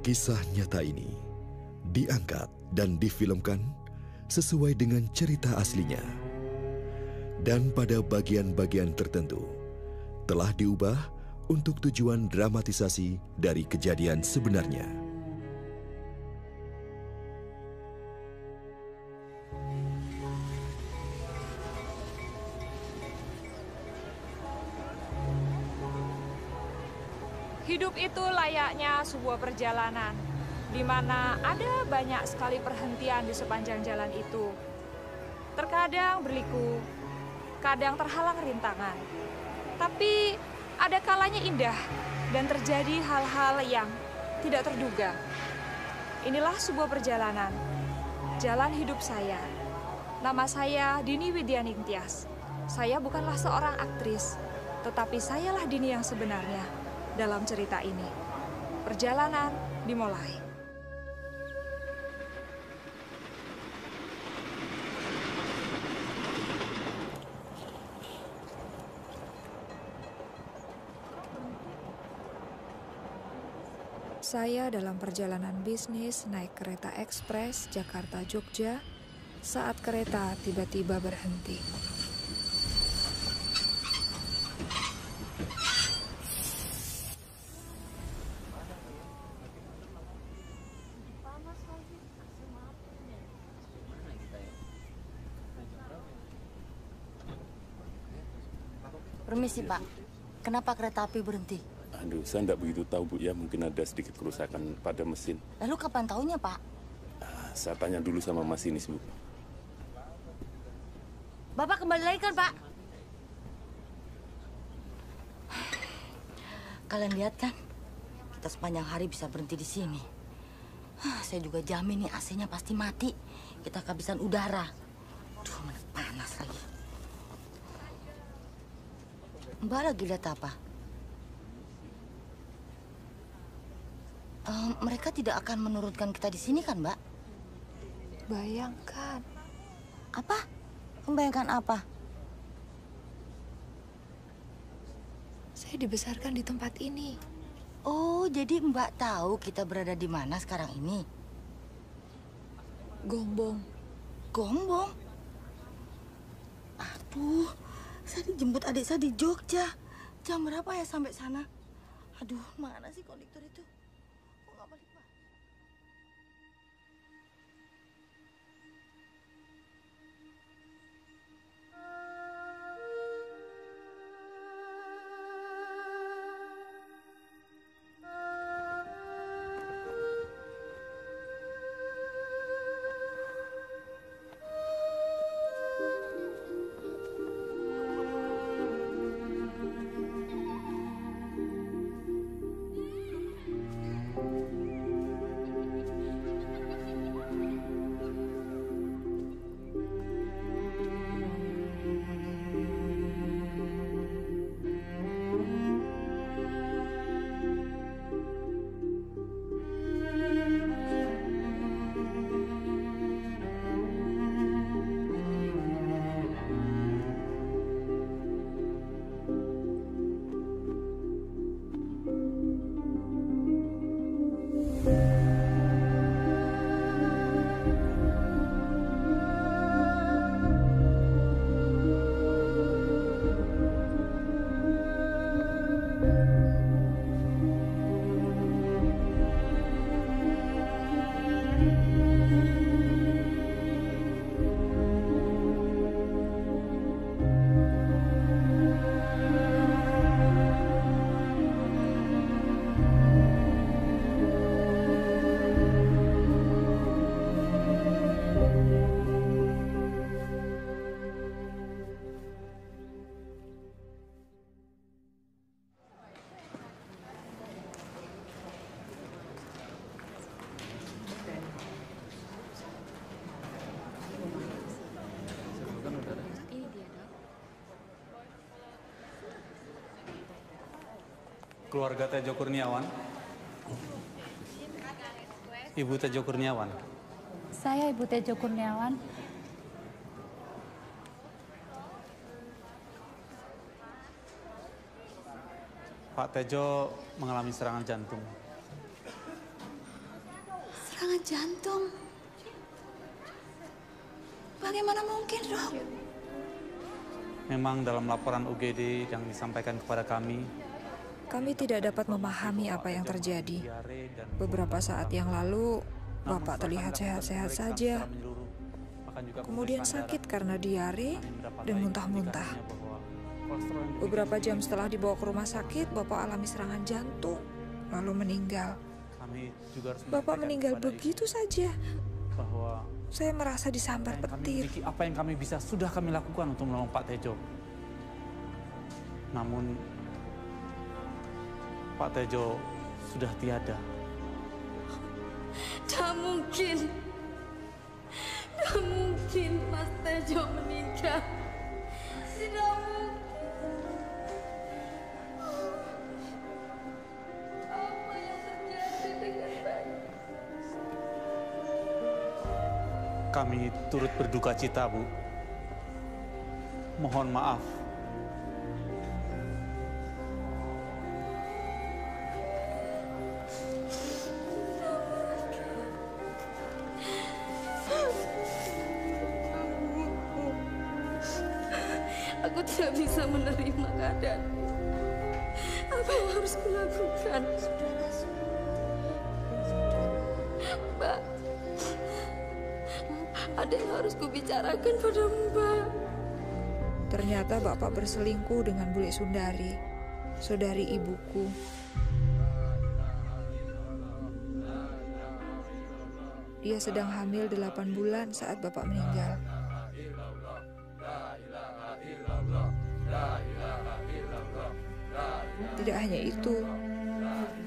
Kisah nyata ini diangkat dan difilmkan sesuai dengan cerita aslinya. Dan pada bagian-bagian tertentu telah diubah untuk tujuan dramatisasi dari kejadian sebenarnya. Hidup itu layaknya sebuah perjalanan, di mana ada banyak sekali perhentian di sepanjang jalan itu. Terkadang berliku, kadang terhalang rintangan. Tapi ada kalanya indah dan terjadi hal-hal yang tidak terduga. Inilah sebuah perjalanan, jalan hidup saya. Nama saya Dini Widyaningtyas. Saya bukanlah seorang aktris, tetapi sayalah Dini yang sebenarnya dalam cerita ini. Perjalanan dimulai. Saya dalam perjalanan bisnis naik kereta ekspres Jakarta-Jogja saat kereta tiba-tiba berhenti. Permisi, Pak. Kenapa kereta api berhenti? Aduh, saya tidak begitu tahu, Bu. Ya, mungkin ada sedikit kerusakan pada mesin. Lalu kapan tahunya, Pak? Saya tanya dulu sama masinis, Bu. Bapak kembali lagi kan, Pak? Kalian lihat kan? Kita sepanjang hari bisa berhenti di sini. Saya juga jamin nih AC-nya pasti mati. Kita kehabisan udara. Duh, mana panas lagi. Mbak lagi lihat apa? Mereka tidak akan menurunkan kita di sini kan, Mbak? Bayangkan. Apa? Membayangkan apa? Saya dibesarkan di tempat ini. Oh, jadi Mbak tahu kita berada di mana sekarang ini? Gombong. Gombong? Aduh, saya dijemput adik saya di Jogja. Jam berapa ya sampai sana? Aduh, mana sih konduktor itu? Kok nggak balik-balik? Keluarga Tejo Kurniawan. Ibu Tejo Kurniawan. Saya Ibu Tejo Kurniawan. Pak Tejo mengalami serangan jantung. jantung. Bagaimana mungkin, Dok? Memang dalam laporan UGD yang disampaikan kepada kami tidak dapat memahami apa yang terjadi. Beberapa saat yang lalu, Bapak terlihat sehat-sehat saja. Kemudian sakit karena diare dan muntah-muntah. Beberapa jam setelah dibawa ke rumah sakit, Bapak alami serangan jantung, lalu meninggal. Bapak meninggal begitu saja. Saya merasa disambar petir. Apa yang kami bisa sudah kami lakukan untuk menolong Pak Tejo. Namun Pak Tejo sudah tiada. Tak mungkin. Tak mungkin Mas Tejo meninggal. Tidak mungkin. Apa yang terjadi dengan saya? Kami turut berduka cita, Bu. Mohon maaf. Aku tidak bisa menerima keadaan. Apa yang harus kulakukan? Mbak, ada yang harus kubicarakan pada Mbak. Ternyata Bapak berselingkuh dengan Bule Sundari, saudari ibuku. Dia sedang hamil 8 bulan saat Bapak meninggal. Tidak hanya itu,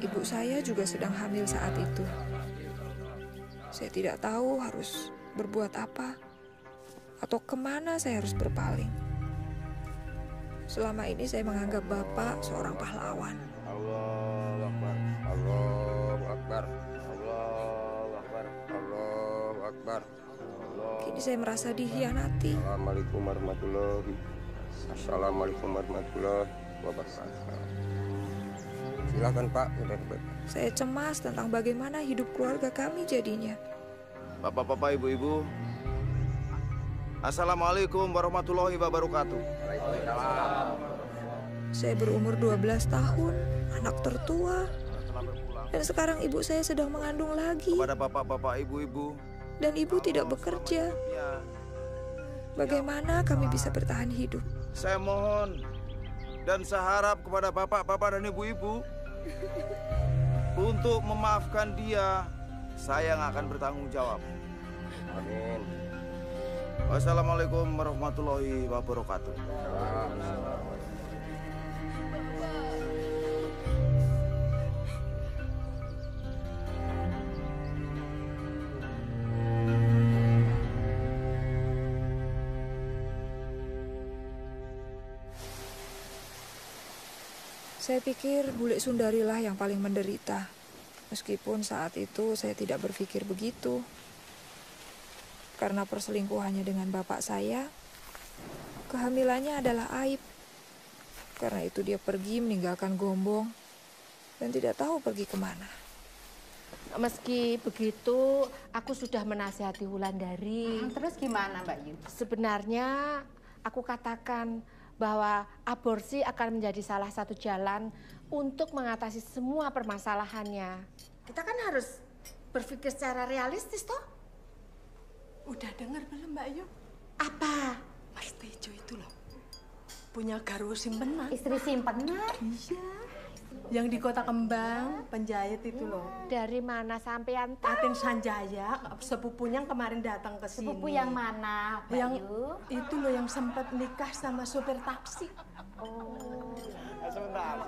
ibu saya juga sedang hamil saat itu. Saya tidak tahu harus berbuat apa atau kemana saya harus berpaling. Selama ini saya menganggap Bapak seorang pahlawan. Allahu Akbar, Allahu Akbar, Allahu Akbar, Allahu Akbar. Kini saya merasa dikhianati. Assalamualaikum warahmatullahi wabarakatuh. Silakan Pak. Saya cemas tentang bagaimana hidup keluarga kami jadinya. Bapak-bapak, ibu-ibu, Assalamualaikum warahmatullahi wabarakatuh. Saya berumur 12 tahun, anak tertua. Dan sekarang ibu saya sedang mengandung lagi. Kepada bapak-bapak, ibu-ibu, dan ibu tidak bekerja. Bagaimana kami bisa bertahan hidup? Saya mohon dan saya harap kepada bapak-bapak dan ibu-ibu untuk memaafkan dia. Saya yang akan bertanggung jawab. Amin. Wassalamualaikum warahmatullahi wabarakatuh. Saya pikir Bule Sundarilah yang paling menderita. Meskipun saat itu saya tidak berpikir begitu. Karena perselingkuhannya dengan bapak saya, kehamilannya adalah aib. Karena itu dia pergi meninggalkan Gombong dan tidak tahu pergi kemana. Meski begitu, aku sudah menasihati Wulandari. Terus gimana Mbak Yu? Sebenarnya aku katakan bahwa aborsi akan menjadi salah satu jalan untuk mengatasi semua permasalahannya. Kita kan harus berpikir secara realistis toh. Udah dengar belum Mbak Yu? Apa? Mas Tejo itu loh punya garwo simpenan. Istri simpenan? Iya. Yang di Kota Kembang, penjahit itu loh. Dari mana sampean tahu? Atin Sanjaya, sepupunya yang kemarin datang ke sini. Sepupu yang mana, Mbak Yang Yu? itu loh yang sempat nikah sama sopir taksi. Oh. Sebentar.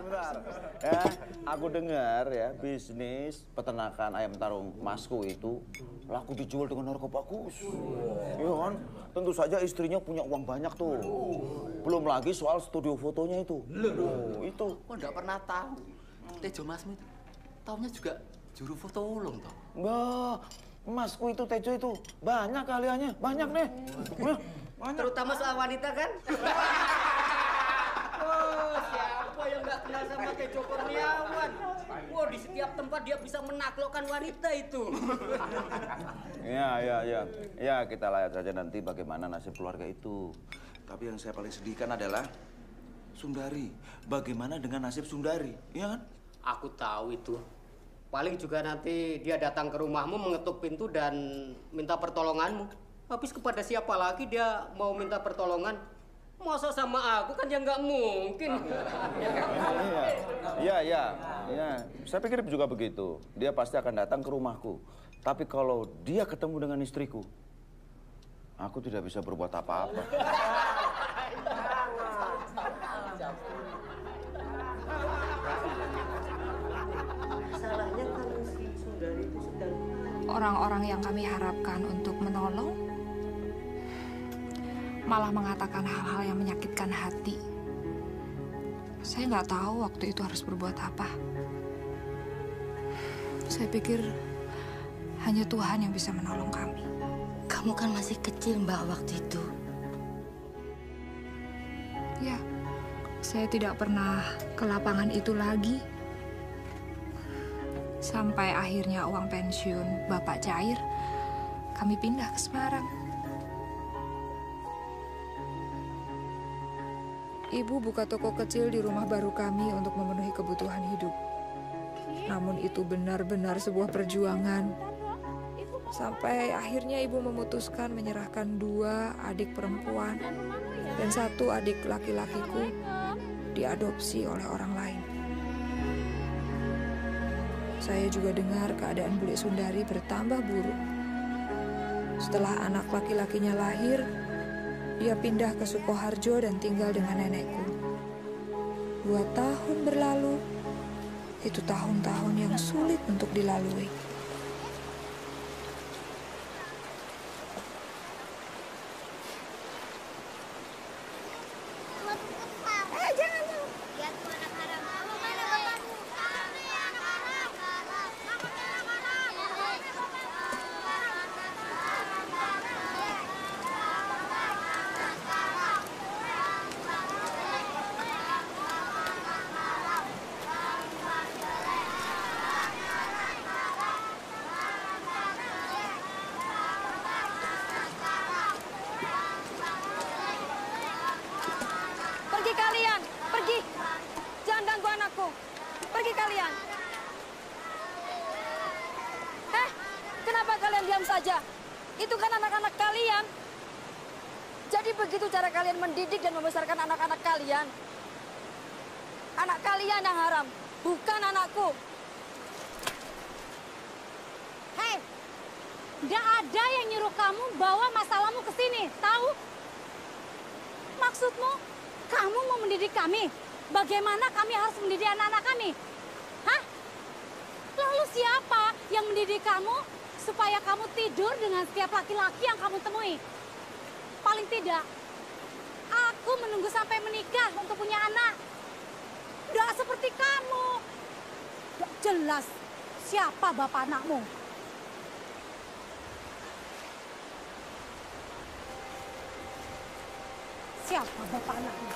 Ya, aku dengar ya bisnis peternakan ayam tarung Masku itu laku dijual dengan harga bagus. Iya kan? Tentu saja istrinya punya uang banyak tuh. Belum lagi soal studio fotonya itu. Itu. Kok enggak pernah tahu? Tejo Masmu itu taunya juga juru foto ulung toh? Enggak. Masku itu Tejo itu banyak kaliannya, banyak nih. Terutama soal wanita kan? Oh, siapa yang nggak kenal sama Tejo Kurniawan. Wah, di setiap tempat dia bisa menaklukkan wanita itu. Ya, kita lihat saja nanti bagaimana nasib keluarga itu. Tapi yang saya paling sedihkan adalah Sundari. Bagaimana dengan nasib Sundari, ya kan? Aku tahu itu. Paling juga nanti dia datang ke rumahmu, mengetuk pintu dan minta pertolonganmu. Habis kepada siapa lagi dia mau minta pertolongan? Masa sama aku kan ya nggak mungkin. Iya. Saya pikir juga begitu. Dia pasti akan datang ke rumahku. Tapi kalau dia ketemu dengan istriku, aku tidak bisa berbuat apa-apa. Salahnya kalau si Sundari itu sedang... Orang-orang yang kami harapkan untuk menolong malah mengatakan hal-hal yang menyakitkan hati. Saya nggak tahu waktu itu harus berbuat apa. Saya pikir hanya Tuhan yang bisa menolong kami. Kamu kan masih kecil, Mbak, waktu itu. Ya, saya tidak pernah ke lapangan itu lagi. Sampai akhirnya uang pensiun Bapak cair, kami pindah ke Semarang. Ibu buka toko kecil di rumah baru kami untuk memenuhi kebutuhan hidup. Namun itu benar-benar sebuah perjuangan. Sampai akhirnya ibu memutuskan menyerahkan 2 adik perempuan dan 1 adik laki-lakiku diadopsi oleh orang lain. Saya juga dengar keadaan Bule Sundari bertambah buruk. Setelah anak laki-lakinya lahir, dia pindah ke Sukoharjo dan tinggal dengan nenekku. 2 tahun berlalu, itu tahun-tahun yang sulit untuk dilalui. Pergi kalian, pergi. Jangan ganggu anakku. Pergi kalian. Kenapa kalian diam saja? Itu kan anak-anak kalian. Jadi begitu cara kalian mendidik dan membesarkan anak-anak kalian. Anak kalian yang haram, bukan anakku. Hei, nggak ada yang nyuruh kamu bawa masalahmu ke sini, tahu? Maksudmu, kamu mau mendidik kami? Bagaimana kami harus mendidik anak-anak kami? Hah? Lalu siapa yang mendidik kamu supaya kamu tidur dengan setiap laki-laki yang kamu temui? Paling tidak, aku menunggu sampai menikah untuk punya anak. Nggak seperti kamu. Nggak jelas siapa bapak anakmu. Siapa bapak anakmu?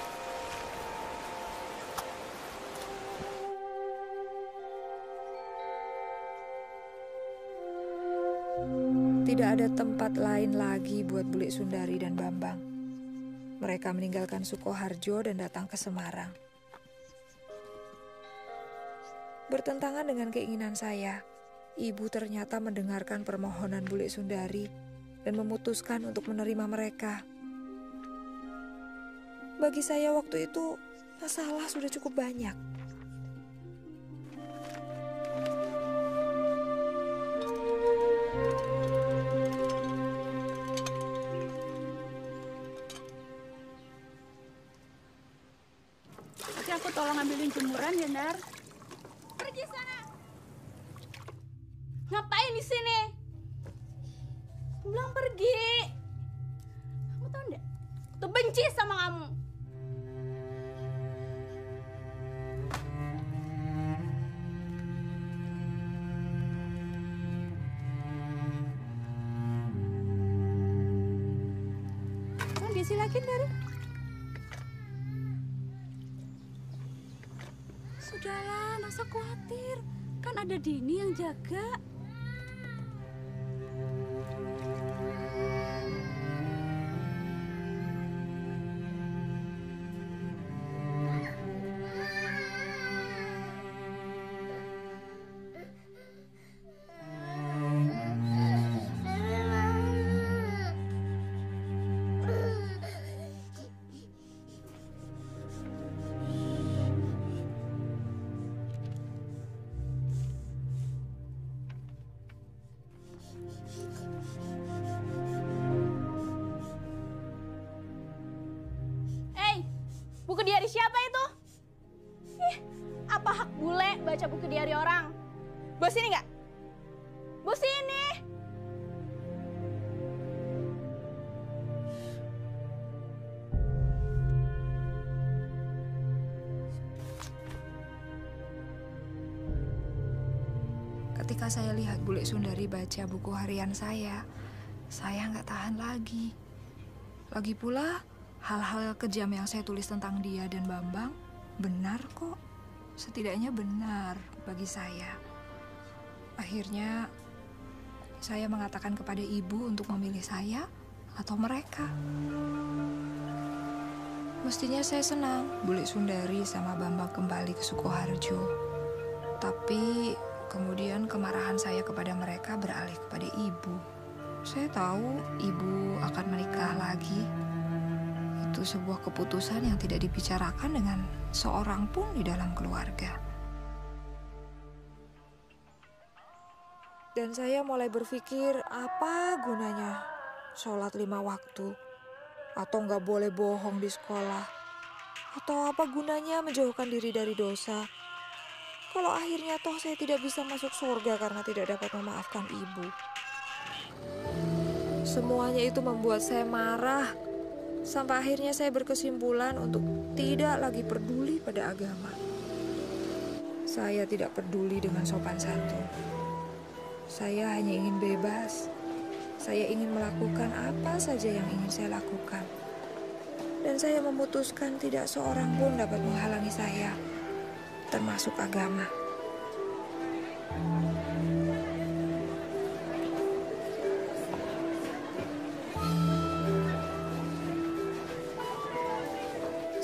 Tidak ada tempat lain lagi buat Bule Sundari dan Bambang. Mereka meninggalkan Sukoharjo dan datang ke Semarang. Bertentangan dengan keinginan saya, ibu ternyata mendengarkan permohonan Bule Sundari dan memutuskan untuk menerima mereka. Bagi saya waktu itu, masalah sudah cukup banyak. Aku tolong ambilin jemuran ya, Nar. Pergi sana. Ngapain di sini? Bilang pergi. Kamu tahu enggak? Tuh benci sama kamu. Kan disilakin dari. usah khawatir. Kan ada Dini yang jaga. Buku diari siapa itu? Ih, apa hak bule baca buku diari orang? Bos ini nggak? Bos ini. Ketika saya lihat bule Sundari baca buku harian saya nggak tahan lagi. Lagi pula, hal-hal kejam yang saya tulis tentang dia dan Bambang benar kok. Setidaknya benar bagi saya. Akhirnya, saya mengatakan kepada ibu untuk memilih saya atau mereka. Mestinya saya senang bule Sundari sama Bambang kembali ke Sukoharjo. Tapi kemudian kemarahan saya kepada mereka beralih kepada ibu. Saya tahu ibu akan menikah lagi. Itu sebuah keputusan yang tidak dibicarakan dengan seorang pun di dalam keluarga. Dan saya mulai berpikir, apa gunanya sholat 5 waktu? Atau nggak boleh bohong di sekolah? Atau apa gunanya menjauhkan diri dari dosa? Kalau akhirnya toh saya tidak bisa masuk surga karena tidak dapat memaafkan ibu. Semuanya itu membuat saya marah. Sampai akhirnya saya berkesimpulan untuk tidak lagi peduli pada agama. Saya tidak peduli dengan sopan santun. Saya hanya ingin bebas. Saya ingin melakukan apa saja yang ingin saya lakukan. Dan saya memutuskan tidak seorang pun dapat menghalangi saya, termasuk agama.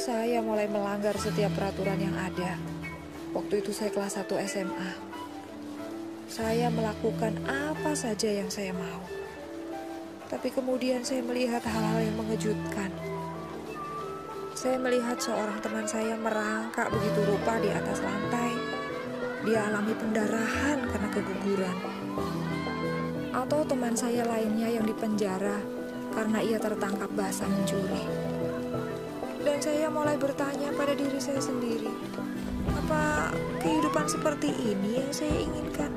Saya mulai melanggar setiap peraturan yang ada. Waktu itu saya kelas 1 SMA. Saya melakukan apa saja yang saya mau. Tapi kemudian saya melihat hal-hal yang mengejutkan. Saya melihat seorang teman saya merangkak begitu rupa di atas lantai. Dia alami pendarahan karena keguguran. Atau teman saya lainnya yang dipenjara karena ia tertangkap basah mencuri. Dan saya mulai bertanya pada diri saya sendiri, apa kehidupan seperti ini yang saya inginkan?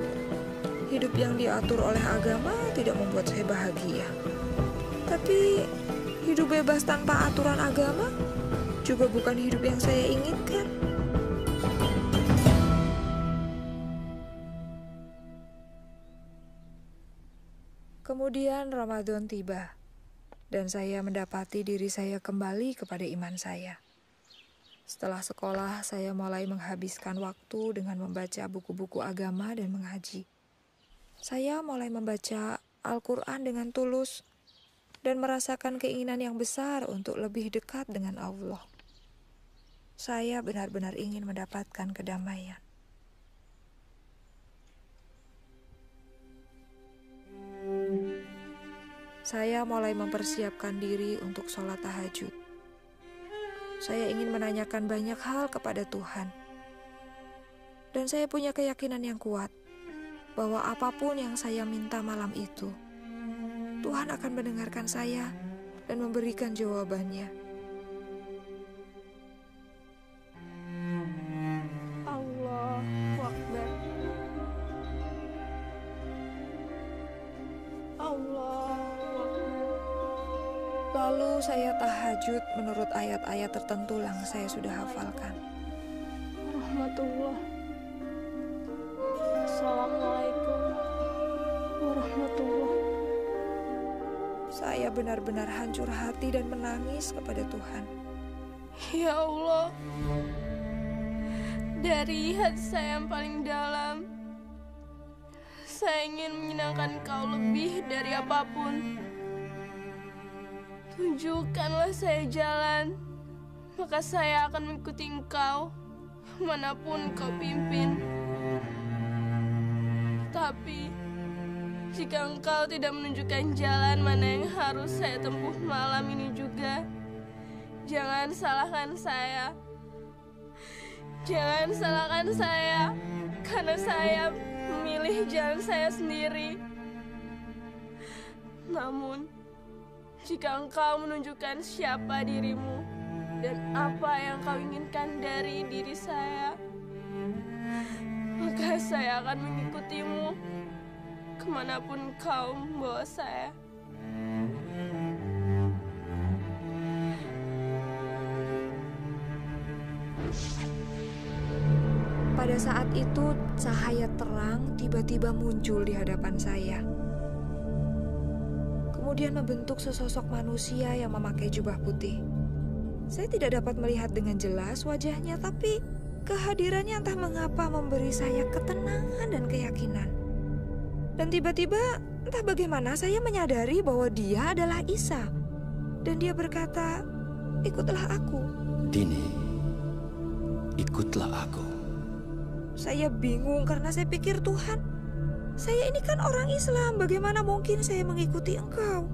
Hidup yang diatur oleh agama tidak membuat saya bahagia. Tapi hidup bebas tanpa aturan agama juga bukan hidup yang saya inginkan. Kemudian Ramadan tiba. Dan saya mendapati diri saya kembali kepada iman saya. Setelah sekolah, saya mulai menghabiskan waktu dengan membaca buku-buku agama dan mengaji. Saya mulai membaca Al-Quran dengan tulus dan merasakan keinginan yang besar untuk lebih dekat dengan Allah. Saya benar-benar ingin mendapatkan kedamaian. Saya mulai mempersiapkan diri untuk sholat tahajud. Saya ingin menanyakan banyak hal kepada Tuhan. Dan saya punya keyakinan yang kuat bahwa apapun yang saya minta malam itu, Tuhan akan mendengarkan saya dan memberikan jawabannya. Allahu Akbar. Lalu saya tahajud menurut ayat-ayat tertentu yang saya sudah hafalkan. Rahmatullah. Assalamualaikum warahmatullah. Saya benar-benar hancur hati dan menangis kepada Tuhan. Ya Allah, Dari hati saya yang paling dalam, saya ingin menyenangkan Kau lebih dari apapun. Tunjukkanlah saya jalan, maka saya akan mengikuti Engkau manapun Kau pimpin. Tapi jika Engkau tidak menunjukkan jalan mana yang harus saya tempuh malam ini juga, jangan salahkan saya. Jangan salahkan saya, karena saya memilih jalan saya sendiri. Namun, jika Engkau menunjukkan siapa dirimu dan apa yang Kau inginkan dari diri saya, maka saya akan mengikutimu kemanapun Kau membawa saya. Pada saat itu, cahaya terang tiba-tiba muncul di hadapan saya. Kemudian membentuk sesosok manusia yang memakai jubah putih. Saya tidak dapat melihat dengan jelas wajahnya, tapi kehadirannya entah mengapa memberi saya ketenangan dan keyakinan. Dan tiba-tiba, entah bagaimana saya menyadari bahwa dia adalah Isa. Dan dia berkata, "Ikutlah aku." Dini, ikutlah aku. Saya bingung karena saya pikir, Tuhan, saya ini kan orang Islam, bagaimana mungkin saya mengikuti Engkau?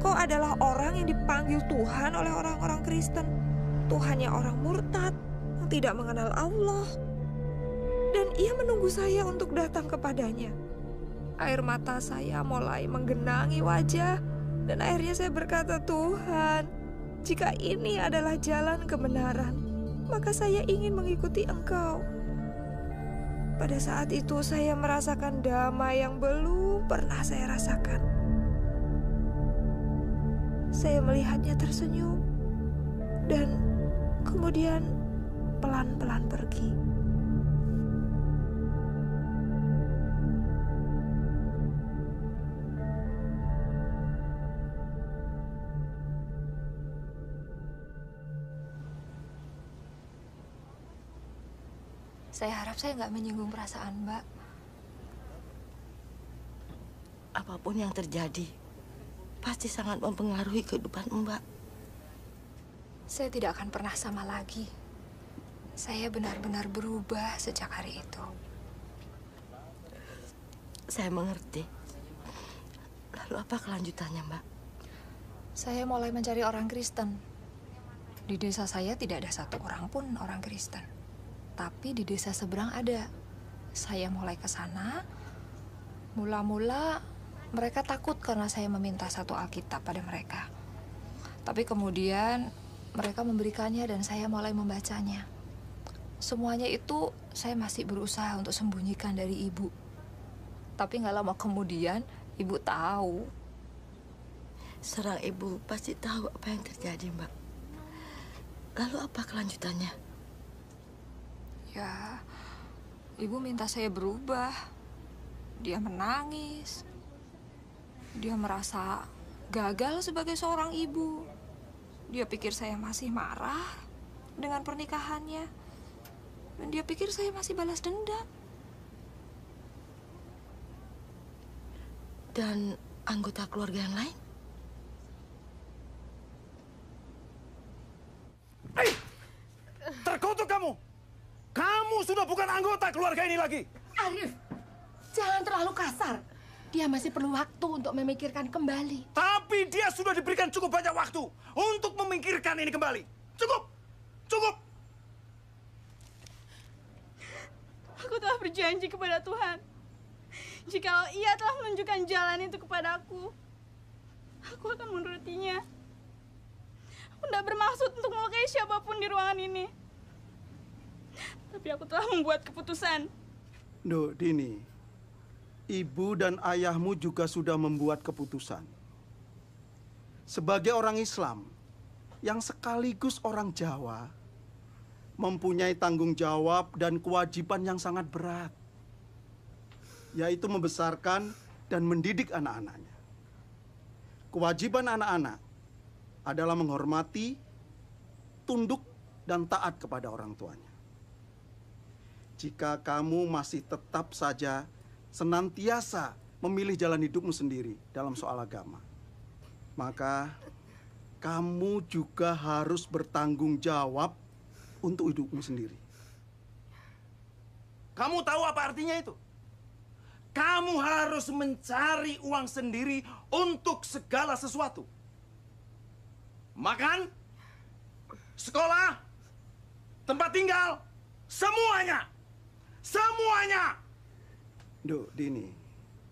Kau adalah orang yang dipanggil Tuhan oleh orang-orang Kristen. Tuhannya orang murtad, yang tidak mengenal Allah. Dan ia menunggu saya untuk datang kepadanya. Air mata saya mulai menggenangi wajah, dan akhirnya saya berkata, "Tuhan, jika ini adalah jalan kebenaran, maka saya ingin mengikuti Engkau." Pada saat itu saya merasakan damai yang belum pernah saya rasakan. Saya melihatnya tersenyum dan kemudian pelan-pelan pergi. Saya harap saya nggak menyinggung perasaan Mbak. Apapun yang terjadi, pasti sangat mempengaruhi kehidupan Mbak. Saya tidak akan pernah sama lagi. Saya benar-benar berubah sejak hari itu. Saya mengerti. Lalu apa kelanjutannya, Mbak? Saya mulai mencari orang Kristen. Di desa saya tidak ada satu orang pun orang Kristen. Tapi di desa seberang ada. Saya mulai ke sana. Mula-mula mereka takut karena saya meminta satu Alkitab pada mereka. Tapi kemudian mereka memberikannya dan saya mulai membacanya. Semuanya itu saya masih berusaha untuk sembunyikan dari ibu. Tapi nggak lama kemudian ibu tahu. Serang ibu pasti tahu apa yang terjadi, Mbak. Lalu apa kelanjutannya? Ya, ibu minta saya berubah. Dia menangis. Dia merasa gagal sebagai seorang ibu. Dia pikir saya masih marah dengan pernikahannya. Dan dia pikir saya masih balas dendam. Dan anggota keluarga yang lain? Terkutuk kamu! Kamu sudah bukan anggota keluarga ini lagi! Arif, jangan terlalu kasar. Dia masih perlu waktu untuk memikirkan kembali. Tapi dia sudah diberikan cukup banyak waktu untuk memikirkan ini kembali. Cukup! Cukup! Aku telah berjanji kepada Tuhan. Jikalau Ia telah menunjukkan jalan itu kepadaku, aku akan menurutinya. Aku tidak bermaksud untuk melukai siapapun di ruangan ini. Tapi aku telah membuat keputusan. Duh, Dini. Ibu dan ayahmu juga sudah membuat keputusan. Sebagai orang Islam yang sekaligus orang Jawa, mempunyai tanggung jawab dan kewajiban yang sangat berat, yaitu membesarkan dan mendidik anak-anaknya. Kewajiban anak-anak adalah menghormati, tunduk, dan taat kepada orang tuanya. jika kamu masih tetap saja senantiasa memilih jalan hidupmu sendiri dalam soal agama, maka kamu juga harus bertanggung jawab untuk hidupmu sendiri. Kamu tahu apa artinya itu? Kamu harus mencari uang sendiri untuk segala sesuatu. Makan, sekolah, tempat tinggal, semuanya. Semuanya. Duh, Dini,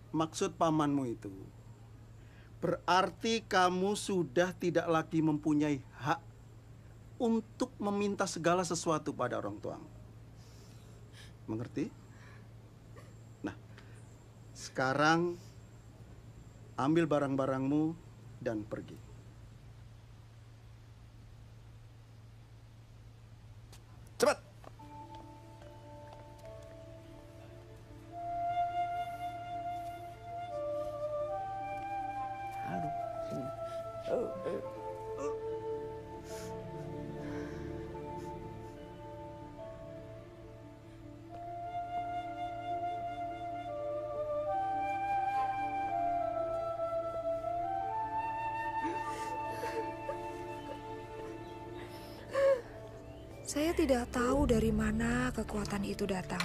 maksud pamanmu itu berarti kamu sudah tidak lagi mempunyai hak untuk meminta segala sesuatu pada orang tuamu. Mengerti? Nah, sekarang ambil barang-barangmu dan pergi. Cepat. Aduh, sini. Saya tidak tahu dari mana kekuatan itu datang.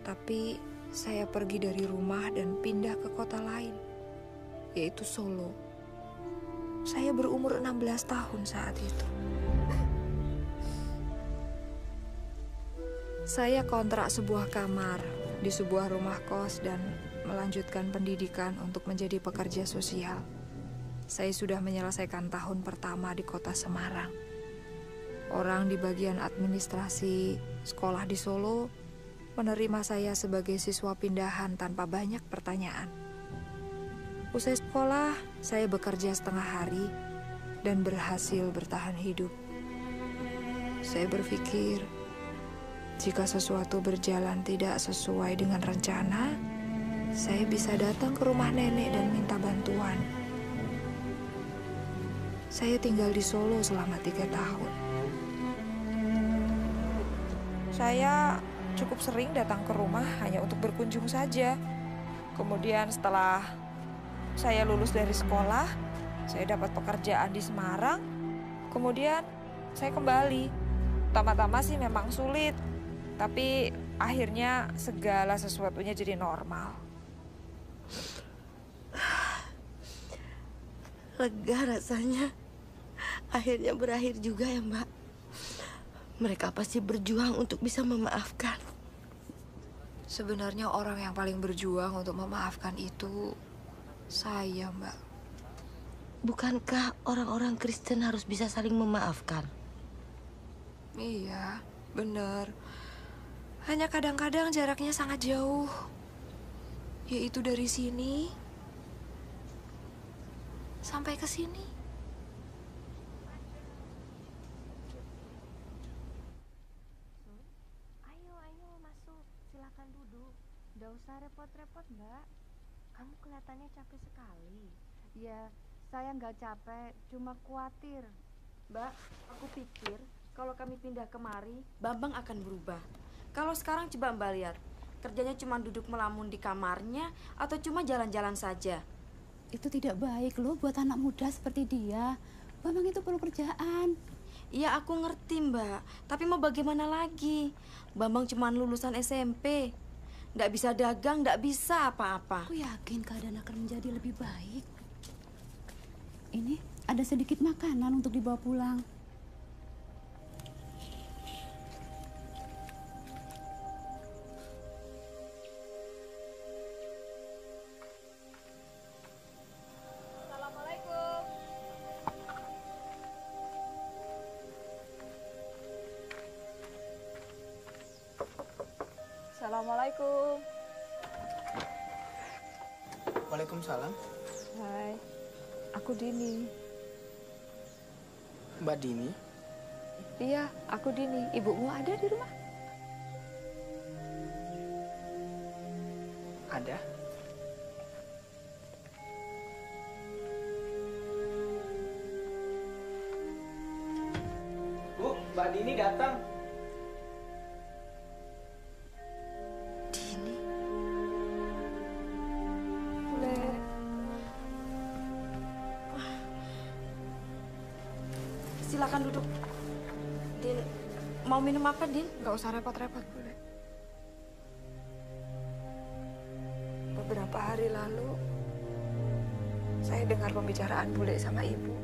Tapi saya pergi dari rumah dan pindah ke kota lain, yaitu Solo. Saya berumur 16 tahun saat itu. Saya kontrak sebuah kamar di sebuah rumah kos dan melanjutkan pendidikan untuk menjadi pekerja sosial. Saya sudah menyelesaikan tahun pertama di kota Semarang. Orang di bagian administrasi sekolah di Solo menerima saya sebagai siswa pindahan tanpa banyak pertanyaan. Usai sekolah, saya bekerja setengah hari dan berhasil bertahan hidup. Saya berpikir, jika sesuatu berjalan tidak sesuai dengan rencana, saya bisa datang ke rumah nenek dan minta bantuan. Saya tinggal di Solo selama 3 tahun. Saya cukup sering datang ke rumah hanya untuk berkunjung saja. Kemudian setelah saya lulus dari sekolah, saya dapat pekerjaan di Semarang. Kemudian saya kembali. Pertama-tama sih memang sulit, tapi akhirnya segala sesuatunya jadi normal. Lega rasanya. Akhirnya berakhir juga ya, Mbak. Mereka pasti berjuang untuk bisa memaafkan. Sebenarnya orang yang paling berjuang untuk memaafkan itu saya, Mbak. Bukankah orang-orang Kristen harus bisa saling memaafkan? Iya, benar. Hanya kadang-kadang jaraknya sangat jauh. Yaitu dari sini sampai ke sini. Silakan duduk. Nggak usah repot-repot, Mbak. Kamu kelihatannya capek sekali. Ya, saya nggak capek, cuma khawatir. Mbak, aku pikir kalau kami pindah kemari, Bambang akan berubah. Kalau sekarang coba Mbak lihat, kerjanya cuma duduk melamun di kamarnya atau cuma jalan-jalan saja. Itu tidak baik loh buat anak muda seperti dia. Bambang itu perlu kerjaan. Iya, aku ngerti, Mbak. Tapi mau bagaimana lagi? Bambang cuma lulusan SMP. Nggak bisa dagang, nggak bisa apa-apa. Aku yakin keadaan akan menjadi lebih baik. Ini ada sedikit makanan untuk dibawa pulang. Assalamualaikum. Assalamualaikum. Waalaikumsalam. Hai, aku Dini. Mbak Dini? Iya, aku Dini. Ibumu ada di rumah? Ada. Bu, Mbak Dini datang. silakan duduk. Din, mau minum apa, Din? Nggak usah repot-repot, Bule. Beberapa hari lalu, saya dengar pembicaraan Bule sama Ibu.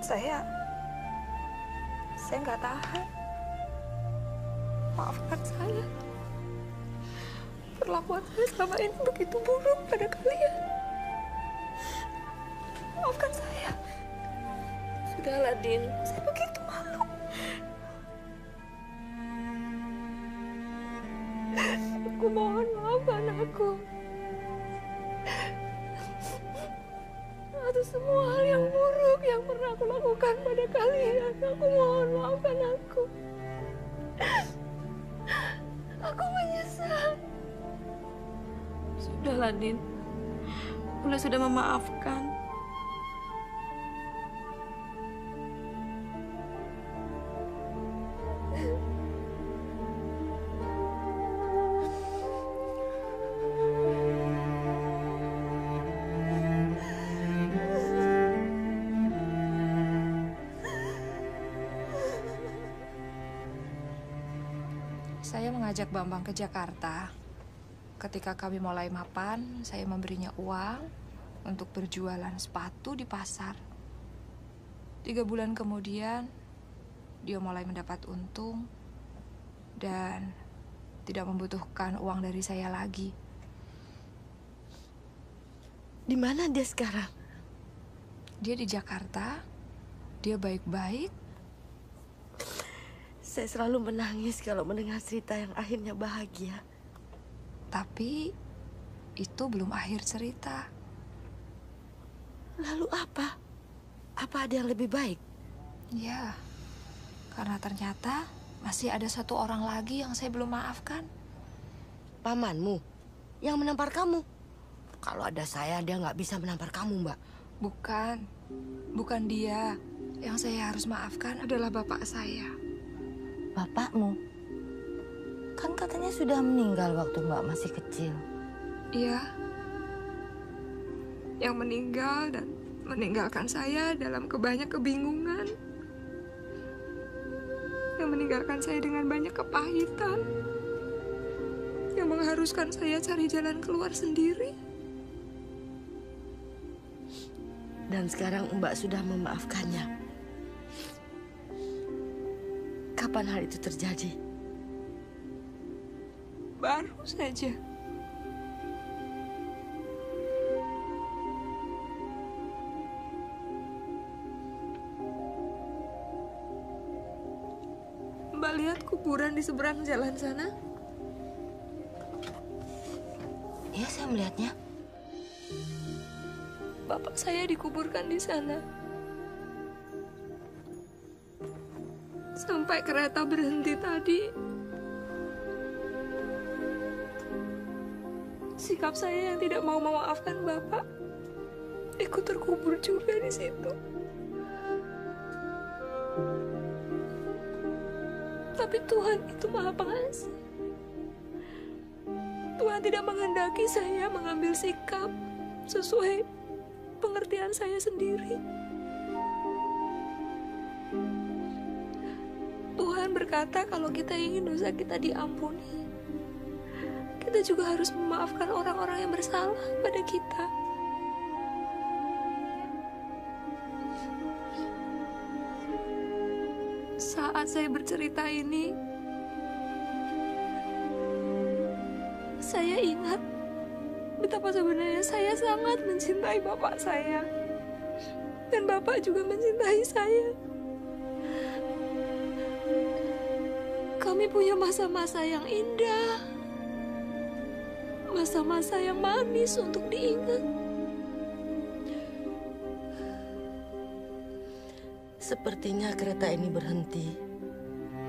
Saya nggak tahan. Maafkan saya. Perlakuan saya selama ini begitu buruk pada kalian. Maafkan saya. Sudahlah, Din. Saya begitu malu. Aku mohon maafkan aku. Atas semua hal yang buruk yang pernah aku lakukan pada kalian. Aku mohon maafkan aku. Aku menyesal. Sudahlah, Din. Bule sudah memaafkan. Saya mengajak Bambang ke Jakarta. Ketika kami mulai mapan, saya memberinya uang untuk berjualan sepatu di pasar. 3 bulan kemudian, dia mulai mendapat untung dan tidak membutuhkan uang dari saya lagi. Di mana dia sekarang? Dia di Jakarta. Dia baik-baik. Saya selalu menangis kalau mendengar cerita yang akhirnya bahagia. Tapi itu belum akhir cerita. Lalu apa? Apa ada yang lebih baik? Ya, karena ternyata masih ada 1 orang lagi yang saya belum maafkan. Pamanmu yang menampar kamu. Kalau ada saya, dia nggak bisa menampar kamu, Mbak. Bukan dia. Yang saya harus maafkan adalah bapak saya. Bapakmu? Kan katanya sudah meninggal waktu Mbak masih kecil. Iya. Yang meninggal dan meninggalkan saya dalam banyak kebingungan. Yang meninggalkan saya dengan banyak kepahitan. Yang mengharuskan saya cari jalan keluar sendiri. Dan sekarang Mbak sudah memaafkannya. Kapan hal itu terjadi? Baru saja. Mbak lihat kuburan di seberang jalan sana? Iya, saya melihatnya. Bapak saya dikuburkan di sana. Sampai kereta berhenti tadi, sikap saya yang tidak mau memaafkan Bapak ikut terkubur juga di situ. Tapi Tuhan itu Maha Pengasih. Tuhan tidak menghendaki saya mengambil sikap sesuai pengertian saya sendiri. Tuhan berkata kalau kita ingin dosa kita diampuni, kita juga harus memaafkan orang-orang yang bersalah pada kita. Saat saya bercerita ini, saya ingat betapa sebenarnya saya sangat mencintai bapak saya. Dan bapak juga mencintai saya. Kami punya masa-masa yang indah, masa-masa yang manis untuk diingat. Sepertinya kereta ini berhenti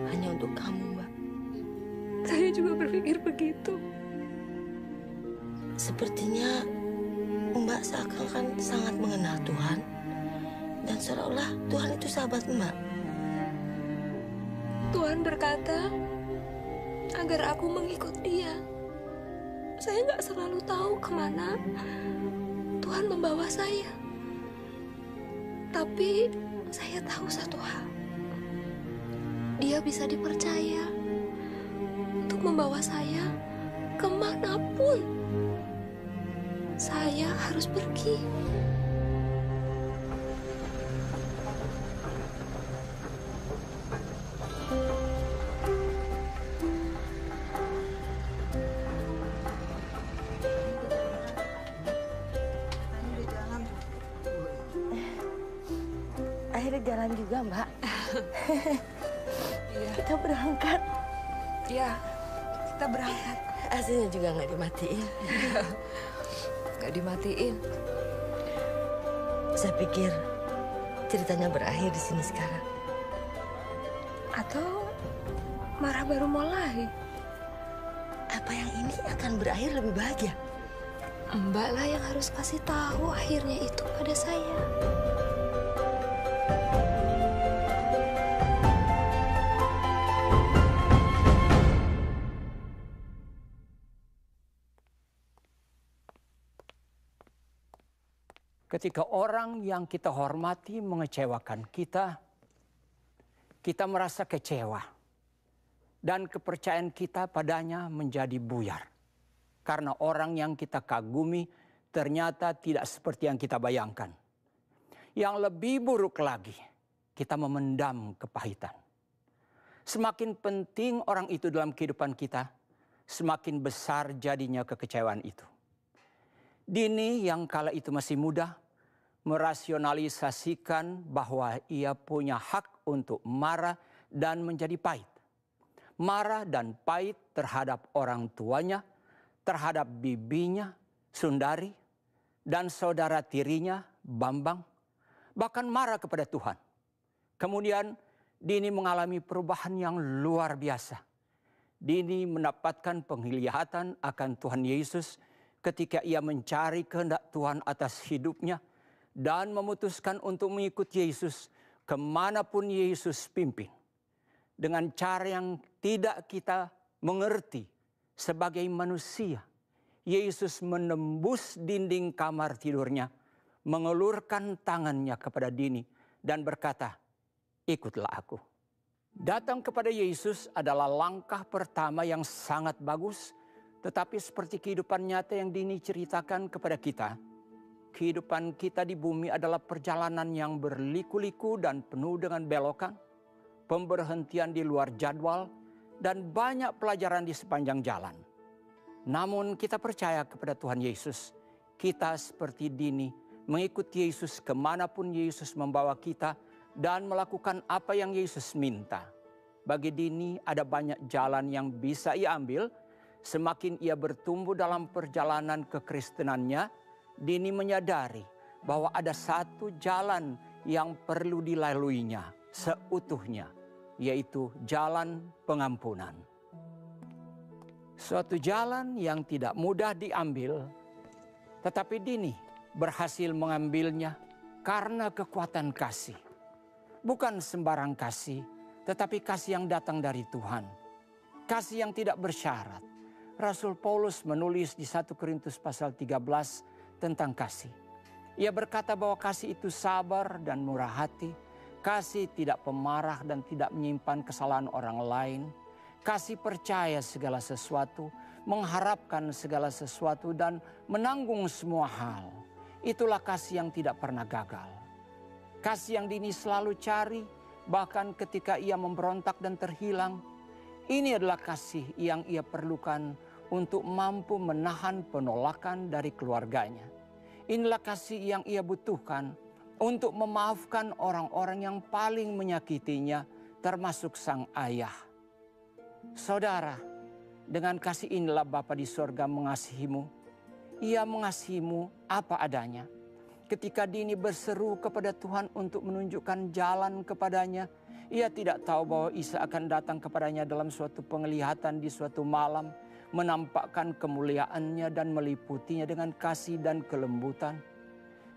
hanya untuk kamu, Mbak. Saya juga berpikir begitu. Sepertinya Mbak seakan-akan sangat mengenal Tuhan dan seolah-olah Tuhan itu sahabat Mbak. Tuhan berkata agar aku mengikut Dia. Saya nggak selalu tahu kemana Tuhan membawa saya. Tapi saya tahu satu hal. Dia bisa dipercaya untuk membawa saya kemanapun saya harus pergi. Akhirnya jalan juga, Mbak. Iya. Kita berangkat. Iya, kita berangkat. AC-nya juga nggak dimatiin. Nggak dimatiin. Saya pikir ceritanya berakhir di sini sekarang. Atau marah baru mulai. Apa yang ini akan berakhir lebih bahagia? Mbak lah yang harus kasih tahu akhirnya itu pada saya. Ketika orang yang kita hormati mengecewakan kita, kita merasa kecewa. Dan kepercayaan kita padanya menjadi buyar. Karena orang yang kita kagumi ternyata tidak seperti yang kita bayangkan. Yang lebih buruk lagi, kita memendam kepahitan. Semakin penting orang itu dalam kehidupan kita, semakin besar jadinya kekecewaan itu. Dini yang kala itu masih muda, merasionalisasikan bahwa ia punya hak untuk marah dan menjadi pahit. Marah dan pahit terhadap orang tuanya, terhadap bibinya, Sundari, dan saudara tirinya, Bambang, bahkan marah kepada Tuhan. Kemudian Dini mengalami perubahan yang luar biasa. Dini mendapatkan penglihatan akan Tuhan Yesus ketika ia mencari kehendak Tuhan atas hidupnya dan memutuskan untuk mengikuti Yesus kemanapun Yesus pimpin. Dengan cara yang tidak kita mengerti sebagai manusia, Yesus menembus dinding kamar tidurnya, mengelurkan tangannya kepada Dini dan berkata, "Ikutlah aku." Datang kepada Yesus adalah langkah pertama yang sangat bagus. Tetapi seperti kehidupan nyata yang Dini ceritakan kepada kita, kehidupan kita di bumi adalah perjalanan yang berliku-liku dan penuh dengan belokan, pemberhentian di luar jadwal, dan banyak pelajaran di sepanjang jalan. Namun kita percaya kepada Tuhan Yesus. Kita seperti Dini mengikuti Yesus kemanapun Yesus membawa kita dan melakukan apa yang Yesus minta. Bagi Dini ada banyak jalan yang bisa ia ambil. Semakin ia bertumbuh dalam perjalanan kekristenannya, Dini menyadari bahwa ada satu jalan yang perlu dilaluinya seutuhnya, yaitu jalan pengampunan. Suatu jalan yang tidak mudah diambil, tetapi Dini berhasil mengambilnya karena kekuatan kasih. Bukan sembarang kasih, tetapi kasih yang datang dari Tuhan. Kasih yang tidak bersyarat. Rasul Paulus menulis di 1 Korintus pasal 13 tentang kasih. Ia berkata bahwa kasih itu sabar dan murah hati. Kasih tidak pemarah dan tidak menyimpan kesalahan orang lain. Kasih percaya segala sesuatu, mengharapkan segala sesuatu dan menanggung semua hal. Itulah kasih yang tidak pernah gagal. Kasih yang Dini selalu cari, bahkan ketika ia memberontak dan terhilang. Ini adalah kasih yang ia perlukan untuk mampu menahan penolakan dari keluarganya. Inilah kasih yang ia butuhkan untuk memaafkan orang-orang yang paling menyakitinya, termasuk sang ayah. Saudara, dengan kasih inilah Bapa di sorga mengasihimu. Ia mengasihimu apa adanya. Ketika Dini berseru kepada Tuhan untuk menunjukkan jalan kepadanya, ia tidak tahu bahwa Isa akan datang kepadanya dalam suatu penglihatan di suatu malam, menampakkan kemuliaannya dan meliputinya dengan kasih dan kelembutan.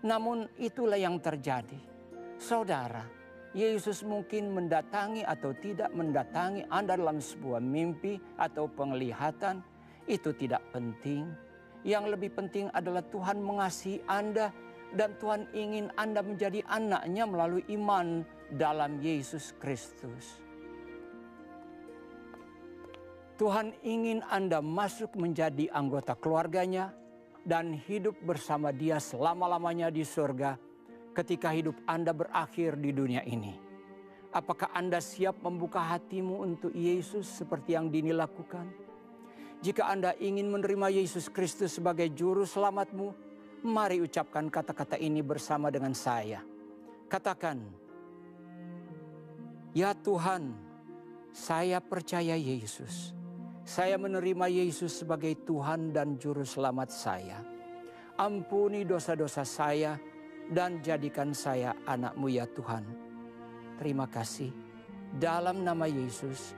Namun itulah yang terjadi. Saudara, Yesus mungkin mendatangi atau tidak mendatangi Anda dalam sebuah mimpi atau penglihatan, itu tidak penting. Yang lebih penting adalah Tuhan mengasihi Anda Dan Tuhan ingin Anda menjadi anak-Nya melalui iman dalam Yesus Kristus. Tuhan ingin Anda masuk menjadi anggota keluarga-Nya dan hidup bersama Dia selama-lamanya di surga ketika hidup Anda berakhir di dunia ini. Apakah Anda siap membuka hatimu untuk Yesus seperti yang Dini lakukan? Jika Anda ingin menerima Yesus Kristus sebagai juru selamatmu, mari ucapkan kata-kata ini bersama dengan saya. Katakan, "Ya Tuhan, saya percaya Yesus. Saya menerima Yesus sebagai Tuhan dan Juru Selamat saya. Ampuni dosa-dosa saya dan jadikan saya anak-Mu ya Tuhan. Terima kasih. Dalam nama Yesus,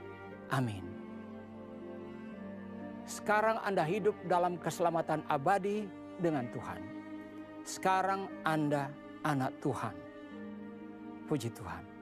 amin." Sekarang Anda hidup dalam keselamatan abadi dengan Tuhan. Sekarang Anda anak Tuhan. Puji Tuhan.